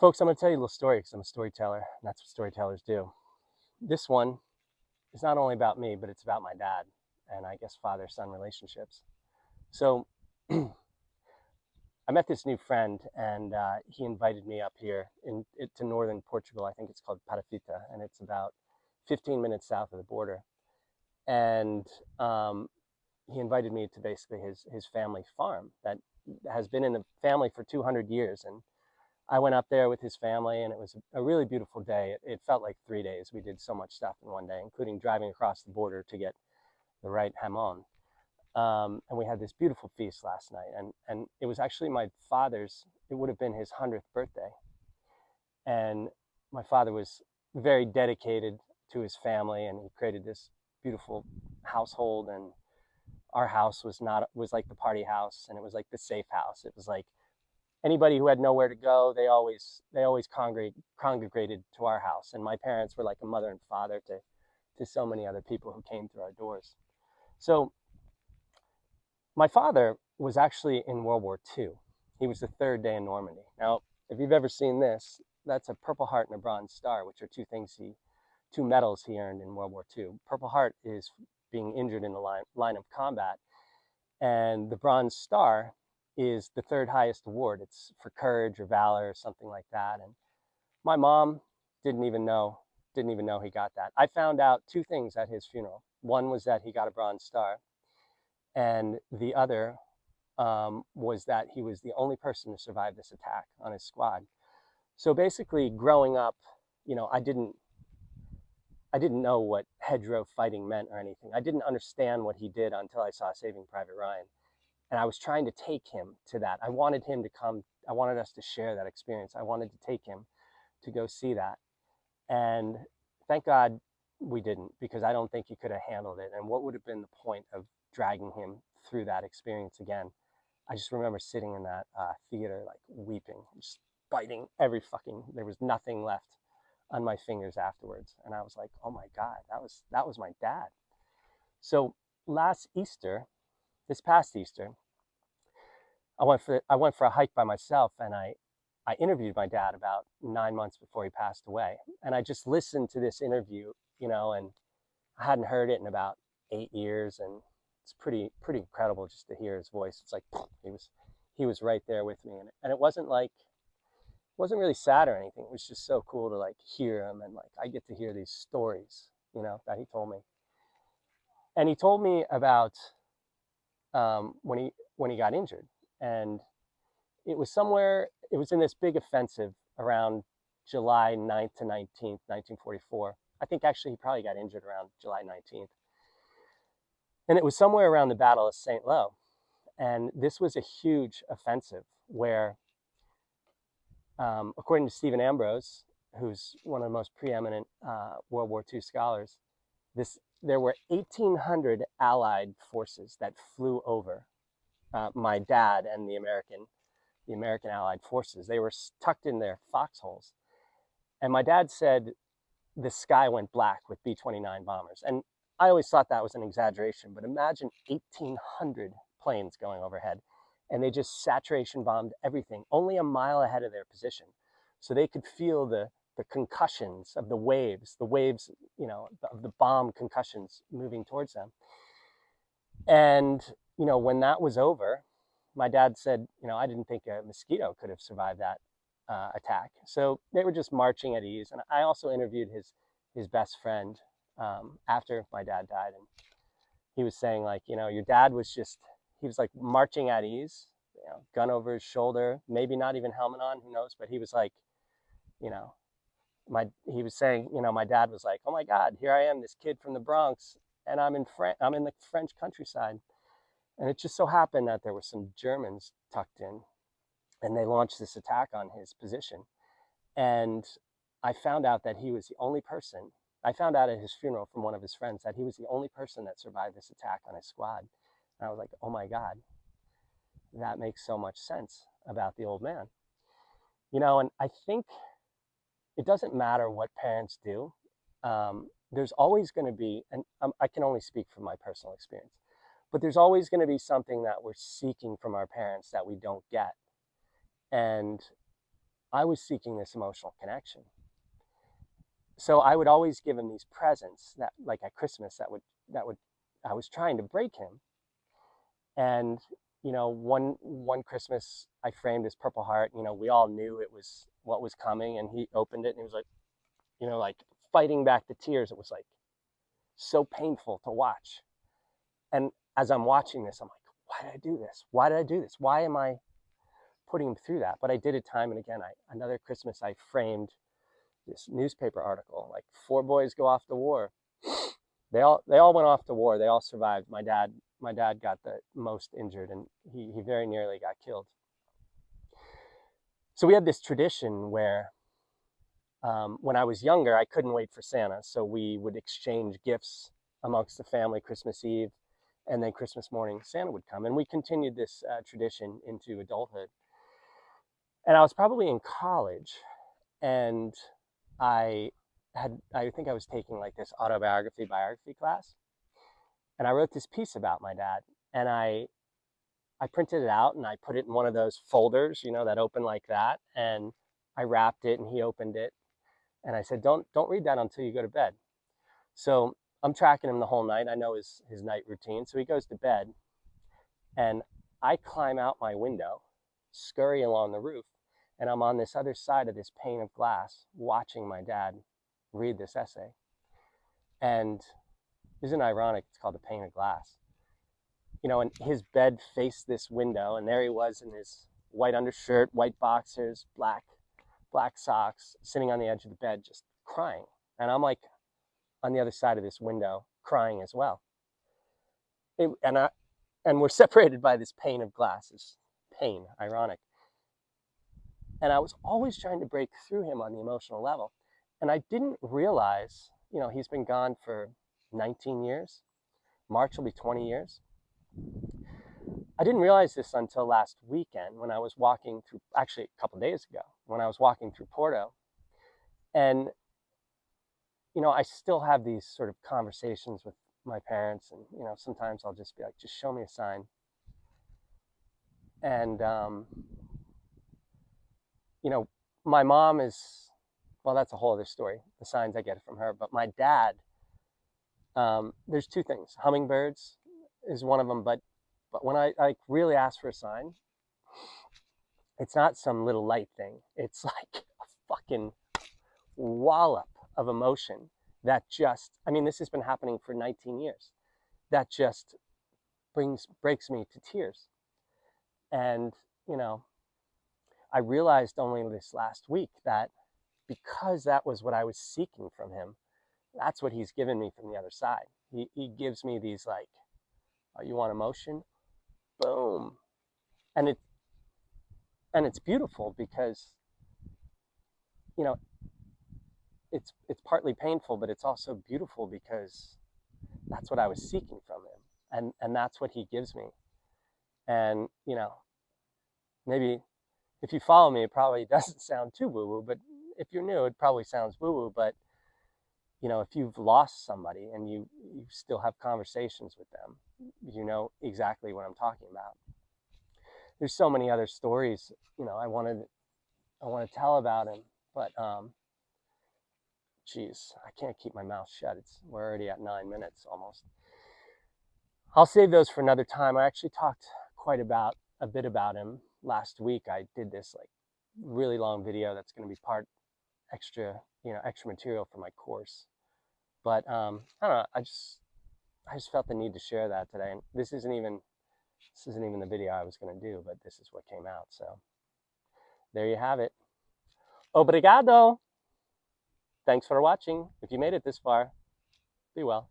Folks, I'm going to tell you a little story because I'm a storyteller, and that's what storytellers do. This one is not only about me, but it's about my dad and I guess father-son relationships. So I met this new friend, and he invited me up here to northern Portugal. I think it's called Parafita, and it's about 15 minutes south of the border. And he invited me to basically his family farm that has been in the family for 200 years. And I went up there with his family, and it was a really beautiful day. It felt like 3 days. We did so much stuff in one day, including driving across the border to get the right jamon. And we had this beautiful feast last night, and it was actually my father's. It would have been his 100th birthday, and my father was very dedicated to his family, and he created this beautiful household. And our house was like the party house, and it was like the safe house. It was like anybody who had nowhere to go, they always congregated to our house. And my parents were like a mother and father to so many other people who came through our doors. So my father was actually in World War II. He was the third day in Normandy. Now, if you've ever seen this, that's a Purple Heart and a Bronze Star, which are two medals he earned in World War II. Purple Heart is being injured in the line of combat, and the Bronze Star is the third highest award. It's for courage or valor or something like that. And my mom didn't even know he got that. I found out two things at his funeral. One was that he got a Bronze Star, and the other was that he was the only person to survive this attack on his squad. So basically, growing up, I didn't know what hedgerow fighting meant or anything. I didn't understand what he did until I saw Saving Private Ryan. And I was trying to take him to that. I wanted him to come. I wanted us to share that experience. I wanted to take him to go see that. And thank God we didn't, because I don't think he could have handled it. And what would have been the point of dragging him through that experience again? I just remember sitting in that theater, like weeping, just biting there was nothing left on my fingers afterwards. And I was like, oh my God, that was my dad. So this past Easter, I went for a hike by myself, and I interviewed my dad about 9 months before he passed away. And I just listened to this interview, and I hadn't heard it in about 8 years, and it's pretty incredible just to hear his voice. It's like he was right there with me, and it wasn't really sad or anything. It was just so cool to like hear him, and like I get to hear these stories, that he told me. And he told me about when he got injured, and it was in this big offensive around July 9th to 19th, 1944. I think actually he probably got injured around July 19th. And it was somewhere around the Battle of St. Lo. And this was a huge offensive where, according to Stephen Ambrose, who's one of the most preeminent World War II scholars, there were 1,800 Allied forces that flew over my dad and the American Allied forces. They were tucked in their foxholes. And my dad said the sky went black with B-29 bombers. And I always thought that was an exaggeration, but imagine 1,800 planes going overhead, and they just saturation bombed everything only a mile ahead of their position. So they could feel the concussions of the waves, of the bomb concussions moving towards them. And, when that was over, my dad said, I didn't think a mosquito could have survived that attack. So they were just marching at ease. And I also interviewed his best friend after my dad died. And he was saying, like, your dad was he was like marching at ease, gun over his shoulder, maybe not even helmet on, who knows? But he was like, he was saying, my dad was like, oh my God, here I am, this kid from the Bronx, and I'm in the French countryside. And it just so happened that there were some Germans tucked in, and they launched this attack on his position. And I found out that he was the only person. I found out at his funeral from one of his friends that he was the only person that survived this attack on his squad. And I was like, oh my God, that makes so much sense about the old man. And I think it doesn't matter what parents do. There's always going to be, and I can only speak from my personal experience, but there's always going to be something that we're seeking from our parents that we don't get. And I was seeking this emotional connection. So I would always give him these presents that, like at Christmas, that would I was trying to break him. And one Christmas I framed his Purple Heart. We all knew it was what was coming, and he opened it and he was like, like fighting back the tears. It was like so painful to watch. And as I'm watching this, I'm like, why did I do this? Why did I do this? Why am I putting him through that? But I did it time and again. Another Christmas, I framed this newspaper article, like 4 boys go off to war. They all went off to war. They all survived. My dad got the most injured, and he very nearly got killed. So we had this tradition where when I was younger, I couldn't wait for Santa. So we would exchange gifts amongst the family Christmas Eve, and then Christmas morning, Santa would come. And we continued this tradition into adulthood. And I was probably in college, and I think I was taking like this biography class. And I wrote this piece about my dad, and I printed it out and I put it in one of those folders, that open like that. And I wrapped it, and he opened it. And I said, don't read that until you go to bed. So I'm tracking him the whole night. I know his night routine. So he goes to bed, and I climb out my window, scurry along the roof, and I'm on this other side of this pane of glass watching my dad read this essay. And isn't it ironic? It's called The Pane of Glass. And his bed faced this window, and there he was in his white undershirt, white boxers, black socks, sitting on the edge of the bed, just crying. And I'm like on the other side of this window, crying as well. And we're separated by this pane of glass, this pane, ironic. And I was always trying to break through him on the emotional level. And I didn't realize, he's been gone for 19 years. March will be 20 years. I didn't realize this until last weekend when I was walking through, actually a couple of days ago, when I was walking through Porto. And, I still have these sort of conversations with my parents. And, sometimes I'll just be like, just show me a sign. And, my mom is, well, that's a whole other story, the signs I get from her. But my dad, there's two things. Hummingbirds is one of them, but when I really ask for a sign, it's not some little light thing. It's like a fucking wallop of emotion that just, this has been happening for 19 years. That just breaks me to tears. And, I realized only this last week that because that was what I was seeking from him, that's what he's given me from the other side. He gives me these like, oh, you want emotion? Boom. And it's beautiful because, it's partly painful, but it's also beautiful because that's what I was seeking from him. And that's what he gives me. And, maybe if you follow me, it probably doesn't sound too woo-woo, but if you're new, it probably sounds woo-woo. But, if you've lost somebody and you still have conversations with them, you know exactly what I'm talking about. There's so many other stories, I want to tell about him, but, geez, I can't keep my mouth shut. We're already at 9 minutes almost. I'll save those for another time. I actually talked quite a bit about him last week. I did this like really long video that's going to be part extra material for my course. But I don't know. I just felt the need to share that today. And this isn't even the video I was going to do, but this is what came out. So there you have it. Obrigado. Thanks for watching. If you made it this far, be well.